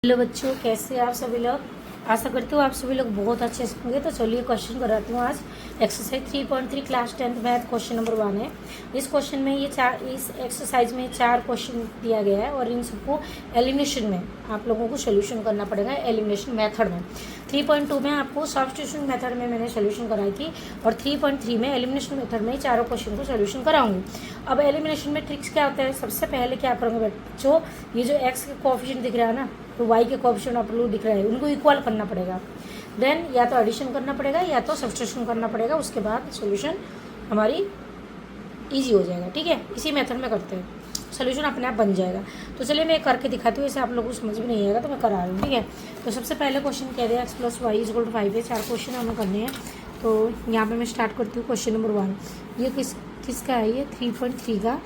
Hello बच्चों, कैसे हैं आप सभी लोग। आशा करती हूँ आप सभी लोग बहुत अच्छे से होंगे। तो चलिए क्वेश्चन कराती हूँ आज। Exercise 3.3 class 10th math question number 1 है। इस क्वेश्चन में इस एक्सरसाइज में 4 क्वेश्चन दिया गया है और इन सबको एलिमिनेशन में आप लोगों को सोल्यूशन करना पड़ेगा, एलिमिनेशन मेथड में। 3.2 में आपको सब्स्टिट्यूशन मेथड में मैंने सोल्यूशन कराई थी और 3.3 में एलिमिनेशन मेथड में चारों क्वेश्चन को सोल्यूशन कराऊंगी। अब एलिमिनेशन में ट्रिक्स क्या होता है, सबसे पहले क्या करोगे बच्चों, ये जो एक्स के कोएफिशिएंट दिख रहा है ना, तो वाई के कोएफिशिएंट आप लोग दिख रहा है, उनको इक्वल करना पड़ेगा। देन या तो एडिशन करना पड़ेगा या तो सब्स्टिट्यूशन करना पड़ेगा। उसके बाद सॉल्यूशन हमारी इजी हो जाएगा। ठीक है, इसी मेथड में करते हैं, सोल्यूशन अपने आप बन जाएगा। तो चलिए मैं करके दिखाती हूँ, ऐसे आप लोगों को समझ में नहीं आएगा तो मैं करा रही हूँ। ठीक है, तो सबसे पहले क्वेश्चन कह दिया x plus y is equal to 5 है। 4 क्वेश्चन हमें करने हैं। तो यहाँ पे मैं स्टार्ट करती हूँ क्वेश्चन नंबर 1। ये किसका है, ये 3.3 का,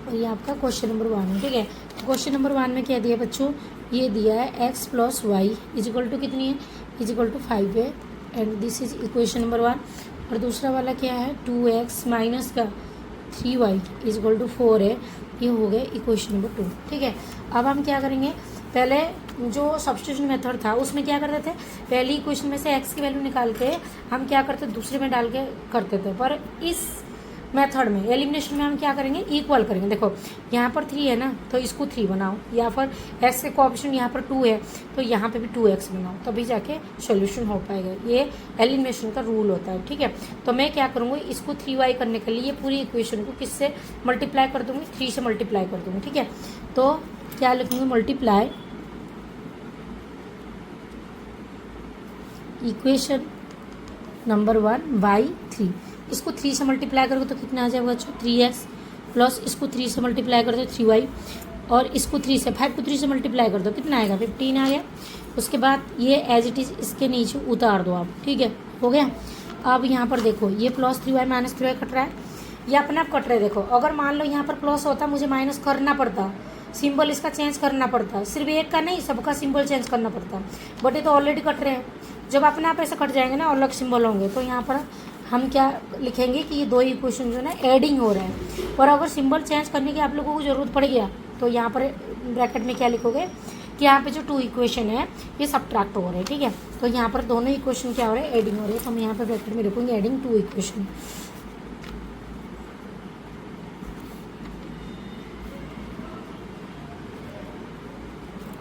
और ये आपका क्वेश्चन नंबर 1 है। ठीक है, क्वेश्चन नंबर 1 में क्या दिया बच्चों, ये दिया है x plus y is equal to कितनी है, इज इक्वल टू 5 है, and this is equation number 1। और दूसरा वाला क्या है, 2x माइनस का 3y इज इक्वल टू 4 है। ये हो गया इक्वेशन नंबर 2। ठीक है, अब हम क्या करेंगे, पहले जो सब्स्टिट्यूशन मेथड था उसमें क्या करते थे, पहली इक्वेशन में से x की वैल्यू निकाल के हम क्या करते, दूसरे में डाल के करते थे। पर इस मेथड में एलिमिनेशन में हम क्या करेंगे, इक्वल करेंगे। देखो यहाँ पर 3 है ना, तो इसको 3 बनाओ, या फिर x के कोएफिशिएंट यहाँ पर 2 है तो यहाँ पे भी 2x बनाओ, तभी जाके सॉल्यूशन हो पाएगा। ये एलिमिनेशन का रूल होता है। ठीक है, तो मैं क्या करूँगी, इसको 3y करने के लिए पूरी इक्वेशन को किससे मल्टीप्लाई कर दूँगी, 3 से मल्टीप्लाई कर दूँगी। ठीक है, तो क्या लिखूँगी, मल्टीप्लाई इक्वेशन नंबर 1 बाई 3। इसको 3 से मल्टीप्लाई करोगे तो कितना आ जाएगा बच्चों, 3x प्लस इसको 3 से मल्टीप्लाई कर दो 3y, और इसको 3 से 5 को 3 से मल्टीप्लाई कर दो, कितना आएगा 15 आ गया। उसके बाद ये एज इट इज़ इसके नीचे उतार दो आप। ठीक है, हो गया। अब यहाँ पर देखो ये plus 3y minus 3y cut रहा है, ये अपने आप कट रहा है। देखो अगर मान लो यहाँ पर प्लस होता मुझे माइनस करना पड़ता, सिंबल इसका चेंज करना पड़ता, सिर्फ एक का नहीं सबका सिंबल चेंज करना पड़ता, बट ये तो ऑलरेडी कट रहे हैं। जब अपने आप ऐसे कट जाएंगे ना, अलग सिंबल होंगे, तो यहाँ पर हम क्या लिखेंगे कि ये दो इक्वेशन जो है ना एडिंग हो रहे हैं। और अगर सिंबल चेंज करने की आप लोगों को ज़रूरत पड़ गया तो यहाँ पर ब्रैकेट में क्या लिखोगे कि यहाँ पे जो 2 इक्वेशन है ये सब्ट्रैक्ट हो रहे हैं। ठीक है, तो यहाँ पर दोनों इक्वेशन क्या हो रहे हैं, एडिंग हो रहे हैं। तो हम यहाँ पर ब्रैकेट में लिखूँगी एडिंग 2 इक्वेशन।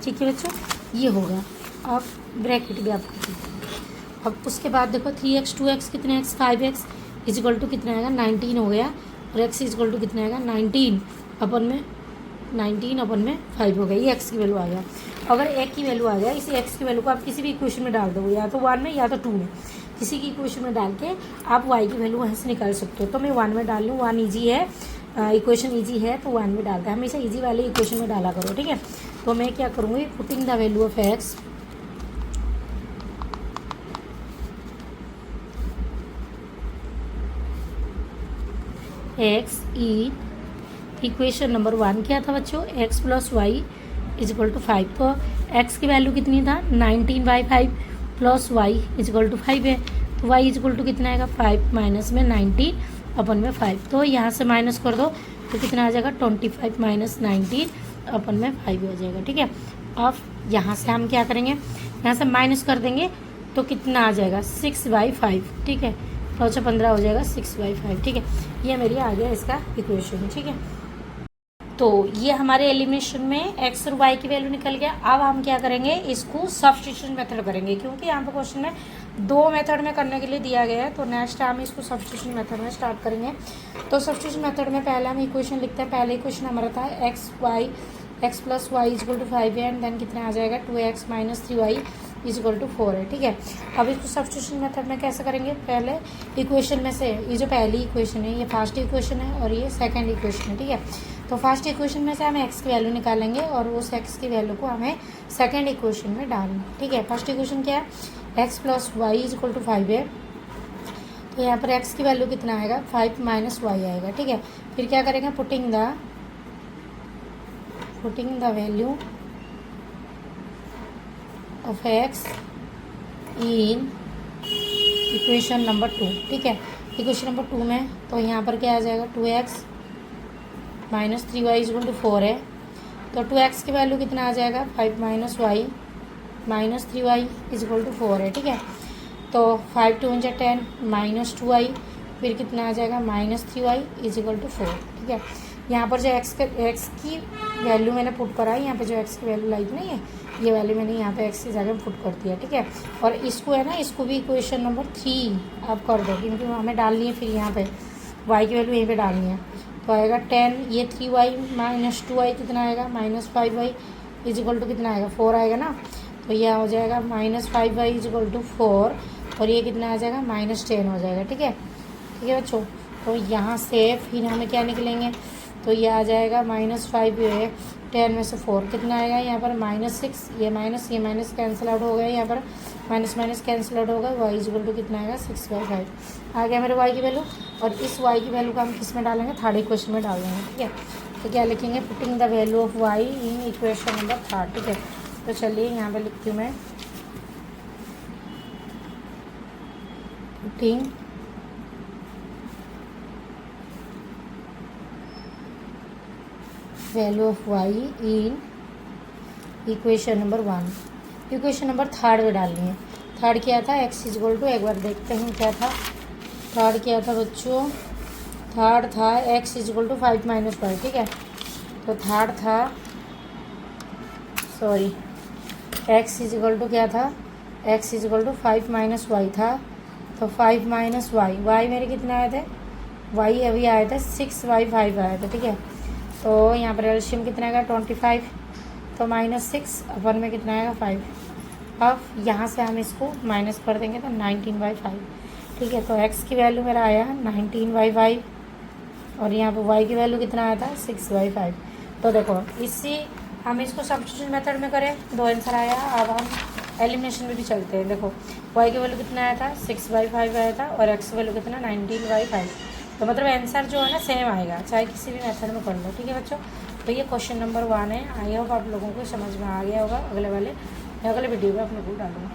ठीक है बच्चों, ये होगा। अब ब्रैकेट भी आप कर दीजिए। अब उसके बाद देखो 3x 2x कितना x 5x is equal to कितना आएगा 19 हो गया, और x इज इक्वल टू कितना आएगा 19 अपन में 5 हो गया। ये x की वैल्यू आ गया। अगर एक की वैल्यू आ गया, इसी x की वैल्यू को आप किसी भी इक्वेशन में डाल दो, या तो 1 में या तो 2 में, किसी की इक्वेशन में डाल के आप y की वैल्यू वहाँ से निकाल सकते हो। तो मैं 1 में डाल लूँ, 1 ईजी है, इक्वेशन ईजी है तो 1 में डालता है। हमेशा ईजी वाले इक्वेशन में डाला करो। ठीक है, तो मैं क्या करूँगी, putting the value of x ई इक्वेशन नंबर 1 क्या था बच्चों, x plus y is equal to 5। तो x की वैल्यू कितनी था 19/5 plus y is equal to 5 है, तो y इज इक्वल टू कितना आएगा 5 माइनस में 19 अपन में 5। तो यहाँ से माइनस कर दो तो कितना आ जाएगा 25 माइनस 19 अपन में 5 हो जाएगा। ठीक है, अब यहाँ से हम क्या करेंगे, यहाँ से माइनस कर देंगे तो कितना आ जाएगा 6/5। ठीक है, तो 15 हो जाएगा 6/5। ठीक है, ये मेरी आ गया इसका इक्वेशन। ठीक है, तो ये हमारे एलिमिनेशन में x और y की वैल्यू निकल गया। अब हम क्या करेंगे, इसको सब्स्टिट्यूशन मेथड करेंगे, क्योंकि यहाँ पर क्वेश्चन में 2 मेथड में करने के लिए दिया गया है। तो नेक्स्ट हम इसको सब्स्टिट्यूशन मेथड में स्टार्ट करेंगे। तो सब्स्टिट्यूशन मेथड में पहले हम इक्वेशन लिखते हैं। पहले इक्वेशन हमारा था x plus y is equal to 5 है, एंड देन कितना आ जाएगा 2x minus 3y is equal to 4 है। ठीक है, अब इसको सब्स्टिट्यूशन मेथड में कैसे करेंगे, पहले इक्वेशन में से ये जो पहली इक्वेशन है ये फर्स्ट इक्वेशन है और ये सेकंड इक्वेशन है। ठीक है, तो फर्स्ट इक्वेशन में से हम x की वैल्यू निकालेंगे और उस x की वैल्यू को हमें सेकंड इक्वेशन में डालना। ठीक है, फर्स्ट इक्वेशन क्या है, x plus y is equal to 5 है, तो यहाँ पर x की वैल्यू कितना आएगा 5 माइनस वाई आएगा। ठीक है, फिर क्या करेंगे, putting the value of x in equation number 2। ठीक है, इक्वेशन नंबर 2 में तो यहाँ पर क्या आ जाएगा 2x minus 3y is equal to 4 है, तो 2x की वैल्यू कितना आ जाएगा 5 minus y minus 3y is equal to 4 है, ठीक है। तो 5 2 जा 10 माइनस 2y, फिर कितना आ जाएगा minus 3y is equal to 4, ठीक है। यहाँ पर जो x की वैल्यू मैंने पुट करा है, यहाँ पे जो x की वैल्यू लाई नहीं है, ये वैल्यू मैंने यहाँ पे x की जगह में पुट कर दिया, ठीक है। और इसको है ना, इसको भी इक्वेशन नंबर 3 आप कर दो, क्योंकि हमें डालनी है फिर यहाँ पे y की वैल्यू यहीं पे डालनी है। तो आएगा 10, ये 3y माइनस 2y कितना आएगा minus 5y is equal to कितना आएगा 4 आएगा ना। तो यह हो जाएगा minus 5y is equal to 4, और ये कितना आ जाएगा माइनस 10 हो जाएगा, ठीक है। ठीक है बच्चों, तो यहाँ से फिर हमें क्या निकलेंगे, तो ये आ जाएगा माइनस 5 है 10 में से 4 कितना आएगा यहाँ पर माइनस 6, ये माइनस कैंसिल आउट हो गया, यहाँ पर माइनस माइनस कैंसिल आउट होगा, y इज इक्वल टू कितना आएगा 6/5 आ गया मेरे y की वैल्यू। और इस y की वैल्यू को हम किस में डालेंगे, थर्ड इक्वेशन में डाल देंगे, ठीक है। तो क्या लिखेंगे, putting the value of y in equation number 3, ठीक है। तो चलिए यहाँ पर लिखती हूँ मैं, putting value of y in equation number 1, equation number 3 में डालनी है। थर्ड क्या था, x इज इक्वल टू, एक बार देखते हैं क्या था थर्ड, क्या था बच्चों, थर्ड था x is equal to 5 minus y, ठीक है। तो थर्ड था, sorry, x is equal to क्या था, x is equal to 5 minus y था। तो 5 माइनस वाई, वाई मेरे कितने आए थे, वाई अभी आए थे 6/5 आए थे, ठीक है। तो यहाँ पर एलसीएम कितना आएगा 25, तो माइनस 6 अपन में कितना आएगा 5। अब यहाँ से हम इसको माइनस कर देंगे तो 19/5, ठीक है। तो x की वैल्यू मेरा आया 19/5, और यहाँ पर y की वैल्यू कितना आया था 6/5। तो देखो, इसी हम इसको सब्स्टिट्यूशन मेथड में करें, 2 आंसर आया। अब हम एलिमिनेशन में भी चलते हैं। देखो, y की वैल्यू कितना आया था 6/5 आया था, और x की वैल्यू कितना 19/5। तो मतलब आंसर जो है ना सेम आएगा, चाहे किसी भी मेथड में कर लो, ठीक है बच्चों। तो ये क्वेश्चन नंबर 1 है। आई होप आप लोगों को समझ में आ गया होगा। अगले वीडियो में आप लोगों को डालूंगा।